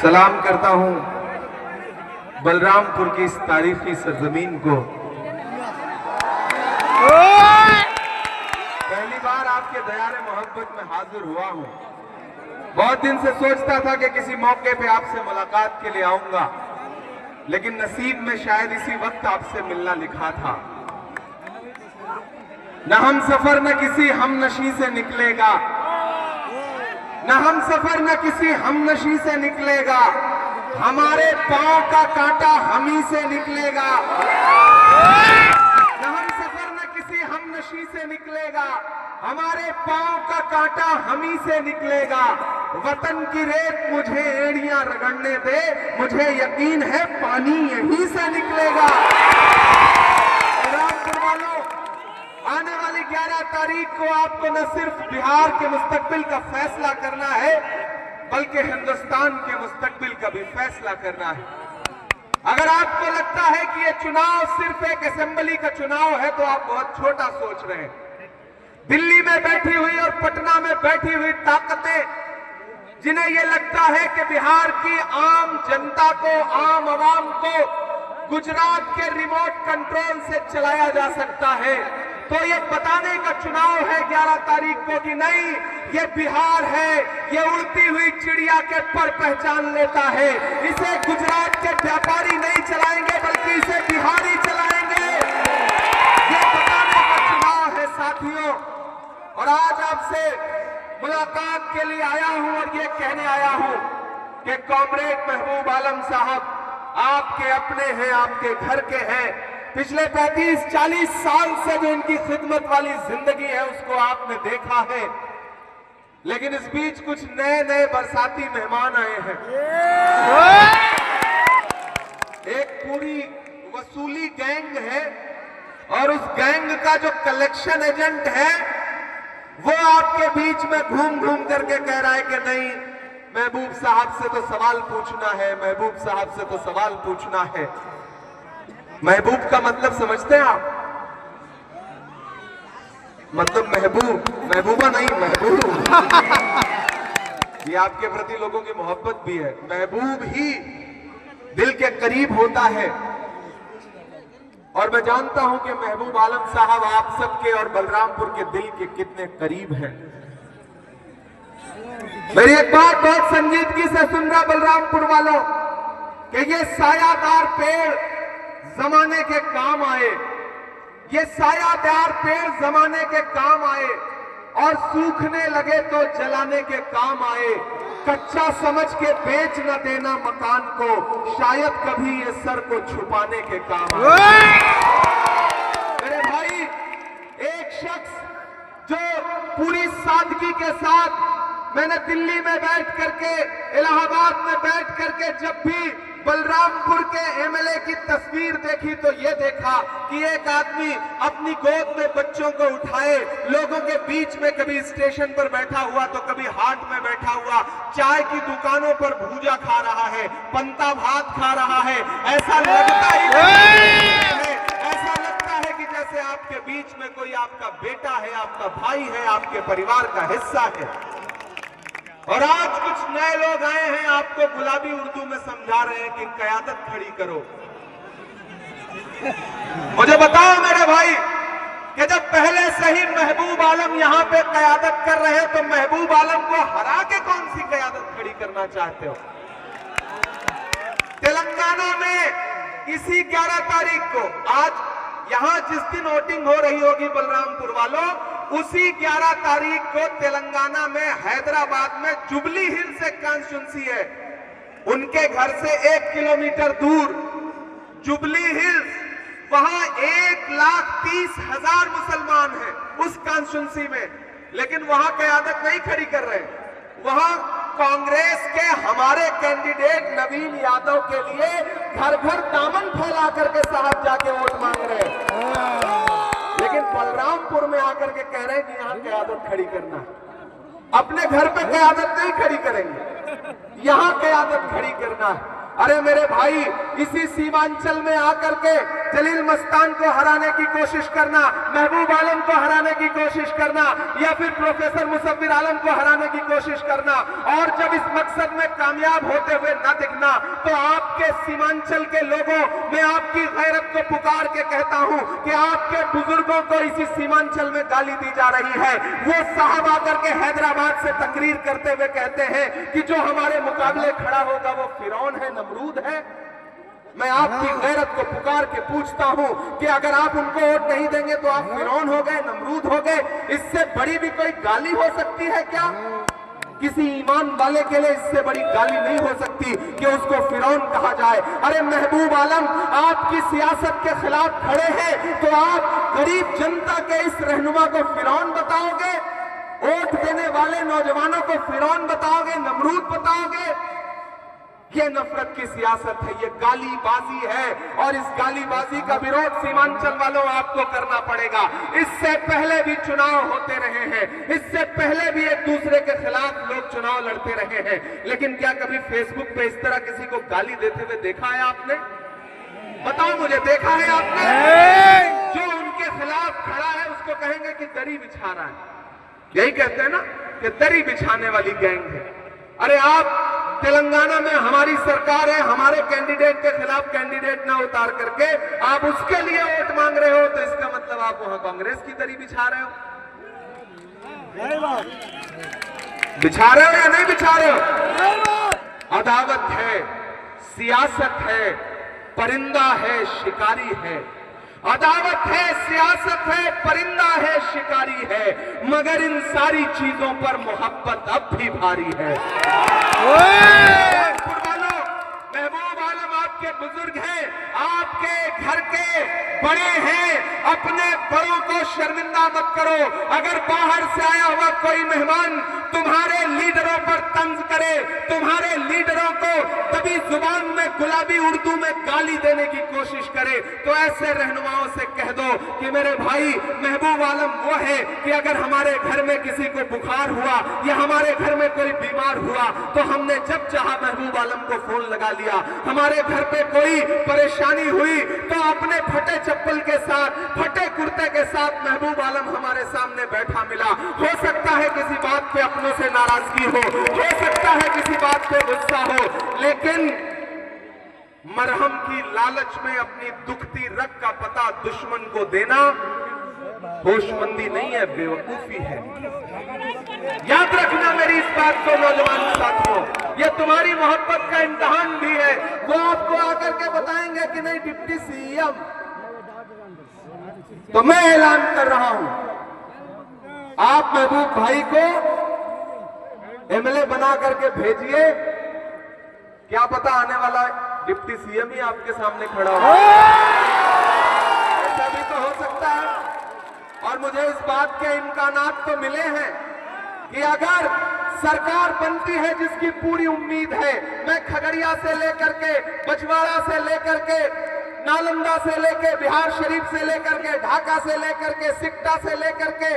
सलाम करता हूं बलरामपुर की इस तारीखी सरजमीन को। पहली बार आपके दयारे मोहब्बत में हाजिर हुआ हूं। बहुत दिन से सोचता था कि किसी मौके पे आपसे मुलाकात के लिए आऊंगा, लेकिन नसीब में शायद इसी वक्त आपसे मिलना लिखा था। न हम सफर न किसी हमनशी से निकलेगा, न हम सफर न किसी हमनशी से निकलेगा, हमारे पांव का कांटा हम ही से निकलेगा। न हम सफर न किसी हमनशी से निकलेगा, हमारे पांव का कांटा हम ही से निकलेगा। वतन की रेत मुझे एड़ियां रगड़ने दे, मुझे यकीन है पानी यहीं से निकलेगा। बलरामपुर वालों, आने वाली 11 तारीख को आपको न सिर्फ बिहार के मुस्तकबिल का फैसला करना है, बल्कि हिंदुस्तान के मुस्तकबिल का भी फैसला करना है। अगर आपको लगता है कि ये चुनाव सिर्फ एक असेंबली का चुनाव है, तो आप बहुत छोटा सोच रहे हैं। दिल्ली में बैठी हुई और पटना में बैठी हुई ताकतें, जिन्हें यह लगता है कि बिहार की आम जनता को, आम आवाम को गुजरात के रिमोट कंट्रोल से चलाया जा सकता है, तो ये बताने का चुनाव है 11 तारीख को कि नहीं, ये बिहार है, ये उड़ती हुई चिड़िया के पर पहचान लेता है। इसे गुजरात के व्यापारी नहीं चलाएंगे, बल्कि इसे बिहारी चलाएंगे। ये बताने का चुनाव है साथियों। और आज आपसे मुलाकात के लिए आया हूं और ये कहने आया हूं कि कॉमरेड महबूब आलम साहब आपके अपने हैं, आपके घर के हैं। पिछले 35-40 साल से जो इनकी खिदमत वाली जिंदगी है, उसको आपने देखा है। लेकिन इस बीच कुछ नए नए बरसाती मेहमान आए हैं। एक पूरी वसूली गैंग है, और उस गैंग का जो कलेक्शन एजेंट है, वो आपके बीच में घूम घूम करके कह रहा है कि नहीं, महबूब साहब से तो सवाल पूछना है, महबूब साहब से तो सवाल पूछना है। महबूब का मतलब समझते हैं आप? मतलब महबूब, महबूबा नहीं, महबूब। ये आपके प्रति लोगों की मोहब्बत भी है। महबूब ही दिल के करीब होता है। और मैं जानता हूं कि महबूब आलम साहब आप सबके और बलरामपुर के दिल के कितने करीब हैं। मेरी एक बात बहुत संजीदगी से सुन रहा बलरामपुर वालों, कि ये सायादार पेड़ जमाने के काम आए, ये सायादार पेड़ जमाने के काम आए, और सूखने लगे तो जलाने के काम आए। कच्चा समझ के बेच न देना मकान को, शायद कभी ये सर को छुपाने के काम आए। मेरे भाई, एक शख्स जो पूरी सादगी के साथ, मैंने दिल्ली में बैठ करके, इलाहाबाद में बैठ करके जब भी बलरामपुर के एमएलए की तस्वीर देखी, तो ये देखा कि एक आदमी अपनी गोद में बच्चों को उठाए, लोगों के बीच में कभी स्टेशन पर बैठा हुआ तो कभी हाट में बैठा हुआ, चाय की दुकानों पर भूजा खा रहा है, पंता भात खा रहा है। ऐसा लगता ही है, ऐसा लगता है कि जैसे आपके बीच में कोई आपका बेटा है, आपका भाई है, आपके परिवार का हिस्सा है। और आज कुछ नए लोग आए हैं, आपको गुलाबी उर्दू में समझा रहे हैं कि क़यादत खड़ी करो। मुझे बताओ मेरे भाई, कि जब पहले से ही महबूब आलम यहां पे क़यादत कर रहे हैं, तो महबूब आलम को हरा के कौन सी क़यादत खड़ी करना चाहते हो? तेलंगाना में इसी 11 तारीख को, आज यहां जिस दिन वोटिंग हो रही होगी बलरामपुर वालों, उसी 11 तारीख को तेलंगाना में हैदराबाद में जुबली हिल्स एक कॉन्स्टिट्यूंसी है, उनके घर से 1 किलोमीटर दूर जुबली हिल्स, वहां 1,30,000 मुसलमान हैं उस कॉन्स्टिट्यूंसी में। लेकिन वहां क़यादत नहीं खड़ी कर रहे, वहां कांग्रेस के हमारे कैंडिडेट नवीन यादव के लिए घर घर दामन फैला करके साहब जाके वोट मांग रहे हैं। लेकिन बलरामपुर में आकर के कह रहे हैं कि यहाँ क़यादत खड़ी करना है। अपने घर पे क़यादत नहीं खड़ी करेंगे, यहाँ क़यादत खड़ी करना है। अरे मेरे भाई, इसी सीमांचल में आकर के जलील मस्तान को हराने की कोशिश करना, महबूब आलम को हराने की कोशिश करना, या फिर प्रोफेसर मुसव्विर आलम को हराने की कोशिश करना, और जब इस मकसद में कामयाब होते हुए न दिखना, तो आपके सीमांचल के लोगों, मैं आपकी गैरत को पुकार के कहता हूं कि आपके बुजुर्गों को इसी सीमांचल में गाली दी जा रही है। वो साहब आकर के हैदराबाद से तकरीर करते हुए कहते हैं कि जो हमारे मुकाबले खड़ा होगा वो फिरौन है, नमरूद है। मैं आपकी गैरत को पुकार के पूछता हूं कि अगर आप उनको वोट नहीं देंगे तो आप फिरौन हो गए, नमरूद हो गए। इससे बड़ी भी कोई गाली हो सकती है क्या? किसी ईमान वाले के लिए इससे बड़ी गाली नहीं हो सकती कि उसको फिरौन कहा जाए। अरे महबूब आलम, आपकी सियासत के खिलाफ खड़े हैं तो आप गरीब जनता के इस रहनुमा को फिरौन बताओगे? वोट देने वाले नौजवानों को फिरौन बताओगे, नमरूद बताओगे? ये नफरत की सियासत है, ये गालीबाजी है, और इस गालीबाजी का विरोध सीमांचल वालों आपको करना पड़ेगा। इससे पहले भी चुनाव होते रहे हैं, इससे पहले भी एक दूसरे के खिलाफ लोग चुनाव लड़ते रहे हैं, लेकिन क्या कभी फेसबुक पे इस तरह किसी को गाली देते हुए देखा है आपने? बताओ मुझे, देखा है आपने? जो उनके खिलाफ खड़ा है उसको कहेंगे कि दरी बिछा रहा है। यही कहते हैं ना कि दरी बिछाने वाली गैंग है। अरे आप तेलंगाना में हमारी सरकार है, हमारे कैंडिडेट के खिलाफ कैंडिडेट ना उतार करके आप उसके लिए वोट मांग रहे हो, तो इसका मतलब आप वहां कांग्रेस की दरी बिछा रहे हो। बिछा रहे हो या नहीं बिछा रहे हो? अदावत है, सियासत है, परिंदा है, शिकारी है। अदावत है, सियासत है, परिंदा है, शिकारी है, मगर इन सारी चीजों पर मोहब्बत अब भी भारी है। महबूब आलम आपके बुजुर्ग हैं, आपके घर के बड़े हैं, अपने बड़ों को शर्मिंदा मत करो। अगर बाहर से आया हुआ कोई मेहमान तुम्हारे लीडरों पर तंज करे, तुम्हारे लीडरों को तभी जुबान में गुलाबी उर्दू में गाली देने की कोशिश करे, तो ऐसे रहनुमाओं से कह दो कि मेरे भाई, महबूब आलम वो है कि अगर हमारे घर में किसी को बुखार हुआ या हमारे घर में कोई बीमार हुआ तो हमने जब चाहा महबूब आलम को फोन लगा लिया। हमारे घर पे कोई परेशानी हुई तो अपने फटे चप्पल के साथ, फटे कुर्ते के साथ महबूब आलम हमारे सामने बैठा मिला। हो सकता है किसी बात पे अपनों से नाराजगी हो सकता है किसी बात पे गुस्सा हो, लेकिन मरहम की लालच में अपनी दुखती रग का पता दुश्मन को देना होशमंदी नहीं है, बेवकूफी है। याद रखना मेरी इस बात को नौजवान साथियों, ये तुम्हारी मोहब्बत का इम्तिहान भी है। वो आपको आकर के बताएंगे कि नहीं डिप्टी सीएम, तो मैं ऐलान कर रहा हूं, आप महबूब भाई को एमएलए बना करके भेजिए, क्या पता आने वाला डिप्टी सीएम ही आपके सामने खड़ा हो। ऐसा भी तो हो सकता है। और मुझे इस बात के इम्कानात तो मिले हैं कि अगर सरकार बनती है, जिसकी पूरी उम्मीद है, मैं खगड़िया से लेकर के, बछवाड़ा से लेकर के, नालंदा से लेकर, बिहार शरीफ से लेकर के, ढाका से लेकर के, सिकटा से लेकर के,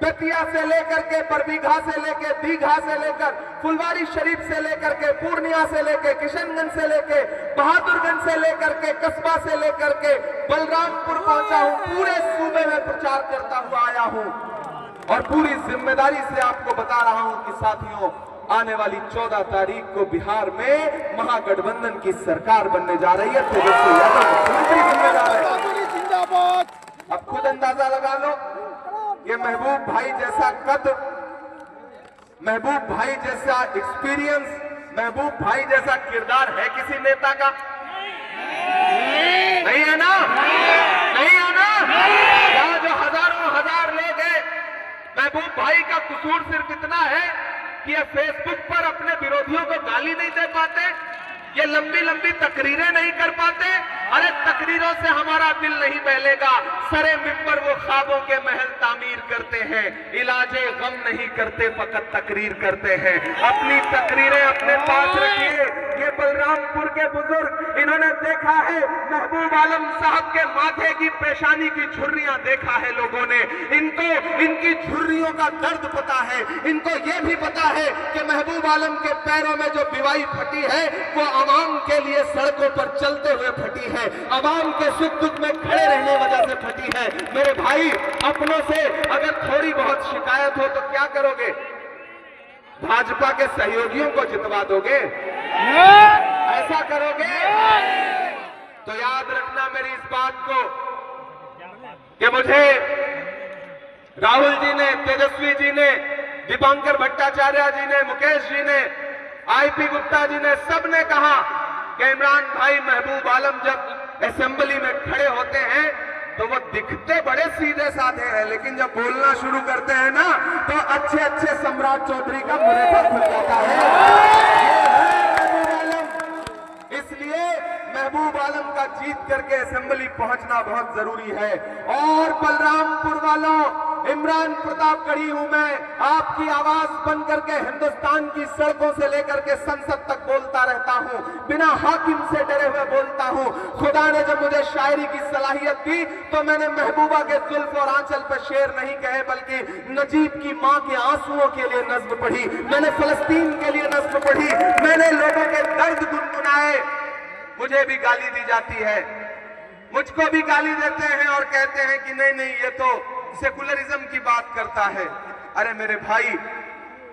बेतिया से लेकर के, बरबीघा से लेकर, दीघा से लेकर, फुलवारी शरीफ से लेकर के, पूर्णिया से लेकर, किशनगंज से लेकर, बहादुरगंज से लेकर के, कस्बा से लेकर के बलरामपुर पहुंचा हूं। पूरे सूबे में प्रचार करता हुआ आया हूं और पूरी जिम्मेदारी से आपको बता रहा हूं कि साथियों, आने वाली 14 तारीख को बिहार में महागठबंधन की सरकार बनने जा रही है। तेजस्वी यादव मुख्यमंत्री बनने जा रहे हैं। अब खुद अंदाजा लगा लो, ये महबूब भाई जैसा कद, महबूब भाई जैसा एक्सपीरियंस, महबूब भाई जैसा किरदार है किसी नेता का? नहीं है ना? नहीं है ना? यहाँ जो हजारों हजार लोग हैं, महबूब भाई का कसूर सिर्फ इतना है कि ये फेसबुक पर अपने विरोधियों को गाली नहीं दे पाते, ये लंबी लंबी तकरीरें नहीं कर पाते। अरे तकरीरों से हमारा दिल नहीं बहलेगा, सरे मिंबर वो ख्वाबों के महल तामीर करते हैं, इलाजे गम नहीं करते, फकत तकरीर करते हैं। अपनी तकरीरें अपने पास रखिए। ये बलरामपुर के बुजुर्ग, इन्होंने देखा है महबूब आलम साहब के माथे की पेशानी की झुर्रियां देखा है लोगों ने, इनको इनकी झुर्रियों का दर्द पता है। इनको ये भी पता है कि महबूब आलम के पैरों में जो बिवाई फटी है वो आवाम के लिए सड़कों पर चलते हुए फटी है। है, आवाम के सुख दुख में खड़े रहने वजह से फटी है। मेरे भाई, अपनों से अगर थोड़ी बहुत शिकायत हो तो क्या करोगे? भाजपा के सहयोगियों को जितवा दोगे? ऐसा करोगे? तो याद रखना मेरी इस बात को कि मुझे राहुल जी ने, तेजस्वी जी ने, दीपांकर भट्टाचार्य जी ने, मुकेश जी ने, आईपी गुप्ता जी ने, सबने कहा कि इमरान भाई महबूब आलम जब असेंबली में खड़े होते हैं तो वो दिखते बड़े सीधे साधे हैं, लेकिन जब बोलना शुरू करते हैं ना तो अच्छे अच्छे सम्राट चौधरी का मुरेठा खुल जाता है। इसलिए महबूब आलम का जीत करके असेंबली पहुंचना बहुत जरूरी है। और बलरामपुर वालों, इमरान प्रतापगढ़ी हूं मैं, आपकी आवाज बन करके हिंदुस्तान की सड़कों से लेकर के संसद तक बोलता रहता हूं, बिना हाकिम से डरे हुए बोलता हूं। खुदा ने जब मुझे शायरी की सलाहियत दी तो मैंने महबूबा के जुल्फ और आंचल पर शेर नहीं कहे, बल्कि नजीब की मां के आंसुओं के लिए नज्म पढ़ी, मैंने फलस्तीन के लिए नज्म पढ़ी, मैंने लोगों के दर्द गुनगुनाए। मुझे भी गाली दी जाती है, मुझको भी गाली देते हैं और कहते हैं कि नहीं नहीं ये तो सेकुलरिज्म की बात करता है। अरे मेरे भाई,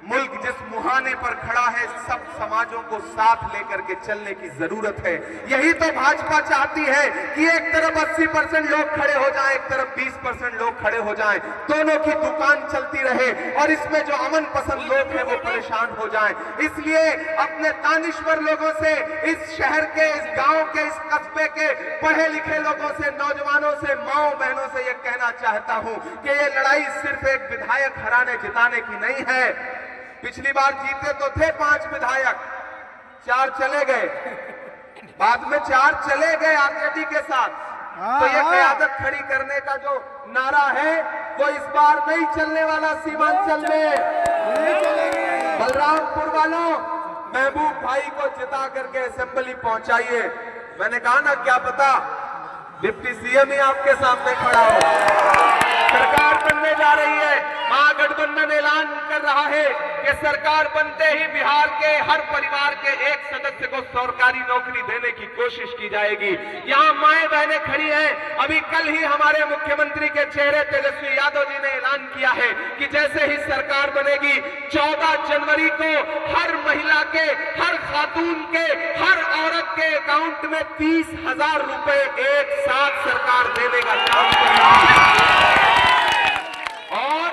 मुल्क जिस मुहाने पर खड़ा है, सब समाजों को साथ लेकर के चलने की जरूरत है। यही तो भाजपा चाहती है कि एक तरफ 80% लोग खड़े हो जाएं, एक तरफ 20% लोग खड़े हो जाएं, दोनों की दुकान चलती रहे और इसमें जो अमन पसंद लोग हैं वो परेशान हो जाएं। इसलिए अपने दानिश्वर लोगों से, इस शहर के, इस गांव के, इस कस्बे के पढ़े लिखे लोगों से, नौजवानों से, माओ बहनों से यह कहना चाहता हूं कि ये लड़ाई सिर्फ एक विधायक हराने जिताने की नहीं है। पिछली बार जीते तो थे 5 विधायक, 4 चले गए, बाद में 4 चले गए आरजेडी के साथ। तो ये क़यादत खड़ी करने का जो नारा है वो इस बार नहीं चलने वाला सीमांचल में। बलरामपुर वालों, महबूब भाई को जिता करके असेंबली पहुंचाइए। मैंने कहा ना, क्या पता डिप्टी सीएम ही आपके सामने खड़ा हो। सरकार बनने जा रही है, महागठबंधन ऐलान कर रहा है कि सरकार बनते ही बिहार के हर परिवार के एक सदस्य को सरकारी नौकरी देने की कोशिश की जाएगी। यहाँ माएं बहनें खड़ी हैं। अभी कल ही हमारे मुख्यमंत्री के चेहरे तेजस्वी यादव जी ने ऐलान किया है कि जैसे ही सरकार बनेगी 14 जनवरी को हर महिला के, हर खातून के, हर औरत के अकाउंट में 30,000 रुपए एक साथ सरकार देने का काम करेगी और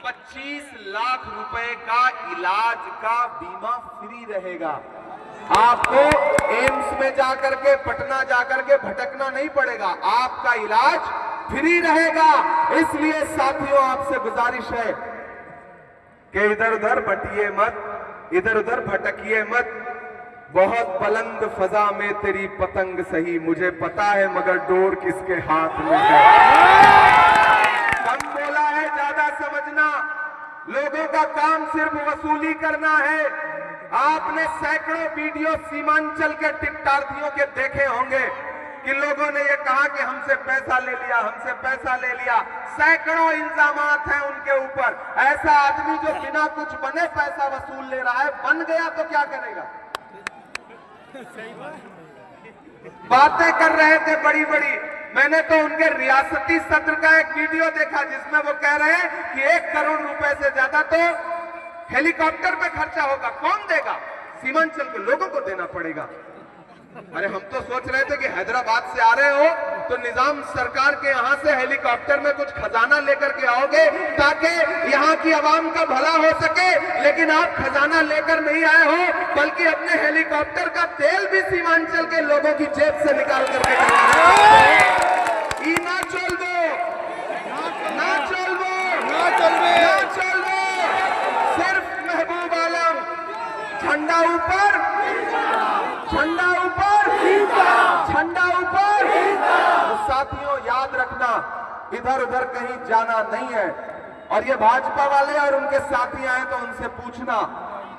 25 लाख रुपए का इलाज का बीमा फ्री रहेगा। आपको एम्स में जाकर के, पटना जाकर के भटकना नहीं पड़ेगा, आपका इलाज फ्री रहेगा। इसलिए साथियों, आपसे गुजारिश है कि इधर उधर बटिए मत, इधर उधर भटकिए मत। बहुत बुलंद फजा में तेरी पतंग सही, मुझे पता है मगर डोर किसके हाथ में है। कम बोला है, ज्यादा समझना। लोगों का काम सिर्फ वसूली करना है। आपने सैकड़ों वीडियो सीमांचल के टिकटार्थियों के देखे होंगे कि लोगों ने ये कहा कि हमसे पैसा ले लिया, हमसे पैसा ले लिया। सैकड़ों इल्जामात हैं उनके ऊपर। ऐसा आदमी जो बिना कुछ बने पैसा वसूल ले रहा है, बन गया तो क्या करेगा? बातें कर रहे थे बड़ी बड़ी। मैंने तो उनके रियासती सत्र का एक वीडियो देखा जिसमें वो कह रहे हैं कि 1 करोड़ रुपए से ज्यादा तो हेलीकॉप्टर पे खर्चा होगा। कौन देगा? सीमांचल के लोगों को देना पड़ेगा। अरे हम तो सोच रहे थे कि हैदराबाद से आ रहे हो तो निजाम सरकार के यहाँ से हेलीकॉप्टर में कुछ खजाना लेकर के आओगे ताकि यहाँ की आवाम का भला हो सके, लेकिन आप खजाना लेकर नहीं आए हो, बल्कि अपने हेलीकॉप्टर का तेल भी सीमांचल के लोगों की जेब से निकाल करके ना चलबो, ना चलबो, ना चलबे, ना चलबो। सिर्फ महबूब आलम, झंडा ऊपर, झंडा ऊपर, झंडा ऊपर। तो साथियों, याद रखना, इधर उधर कहीं जाना नहीं है। और ये भाजपा वाले और उनके साथी आए तो उनसे पूछना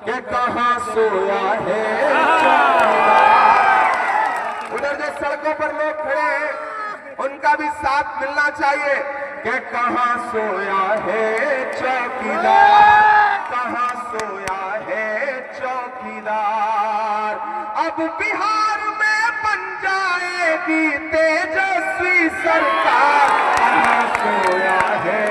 कि कहां सोया है। उधर जो सड़कों पर लोग खड़े हैं उनका भी साथ मिलना चाहिए कि कहां सोया है चौकीदार, कहां सोया है चौकीदार। अब बिहार में बन जाएगा की तेजस्वी सरकार, कहाँ सोया है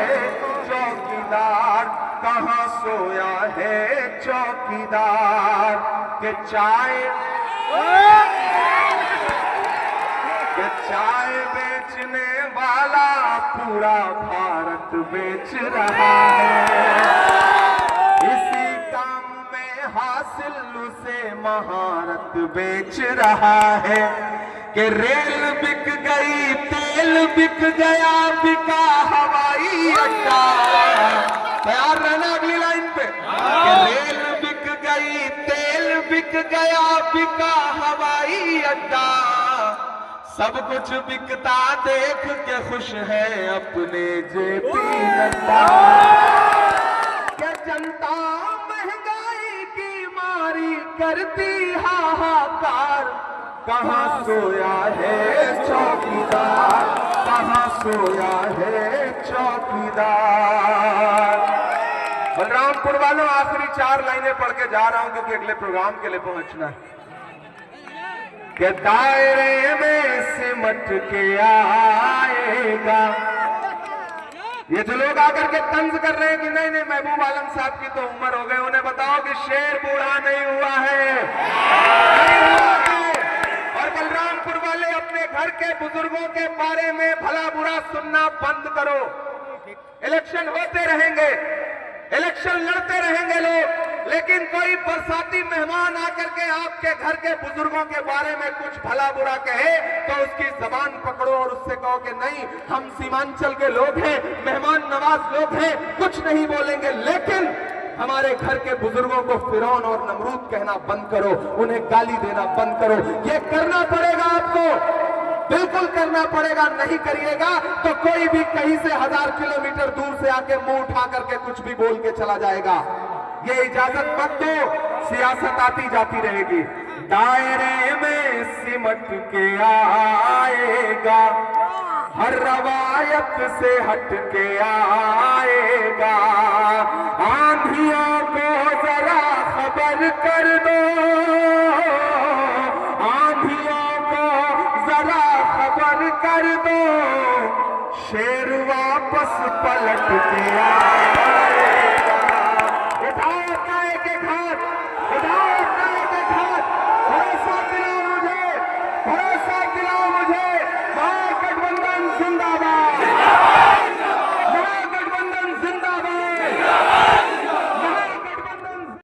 चौकीदार, कहाँ सोया है चौकीदार। के चाय बेचने वाला पूरा भारत बेच रहा है। इसी काम में हासिल उसे महारत बेच रहा है। कि रेल बिक गई, तेल बिक गया, बिका हवाई अड्डा। तैयार रहना अगली लाइन पे। कि रेल बिक गई, तेल बिक गया, बिका हवाई अड्डा। सब कुछ बिकता देख के खुश है अपने जेपी नड्डा। क्या जनता महंगाई की मारी करती हाहाकार, कहाँ सोया है चौकीदार, कहाँ सोया है चौकीदार। बलरामपुर वालों आखिरी 4 लाइनें पढ़ के जा रहा हूं क्योंकि अगले प्रोग्राम के लिए पहुंचना है। कि दायरे में सिमट के आएगा। ये जो लोग आकर के तंज कर रहे हैं कि नहीं नहीं महबूब आलम साहब की तो उम्र हो गई, उन्हें बताओ कि शेर बूढ़ा नहीं हुआ है, नहीं हुआ है। और बलरामपुर वाले अपने घर के बुजुर्गों के बारे में भला बुरा सुनना बंद करो। इलेक्शन होते रहेंगे, इलेक्शन लड़ते रहेंगे लोग, लेकिन कोई बरसाती मेहमान आकर के आपके घर के बुजुर्गों के बारे में कुछ भला बुरा कहे तो उसकी जबान पकड़ो और उससे कहो कि नहीं, हम सीमांचल के लोग हैं, मेहमान नवाज लोग हैं, कुछ नहीं बोलेंगे। लेकिन हमारे घर के बुजुर्गों को फिरौन और नमरूद कहना बंद करो, उन्हें गाली देना बंद करो। ये करना पड़ेगा आपको, बिल्कुल करना पड़ेगा। नहीं करिएगा तो कोई भी कहीं से 1000 किलोमीटर दूर से आके मुंह उठा करके कुछ भी बोल के चला जाएगा। ये इजाजत मत दो, सियासत आती जाती रहेगी। दायरे में सिमट के आएगा, हर रवायत से हट के आएगा। आंधियों को जरा खबर कर दो, आंधियों को जरा खबर कर दो, शेर वापस पलट के आएगा।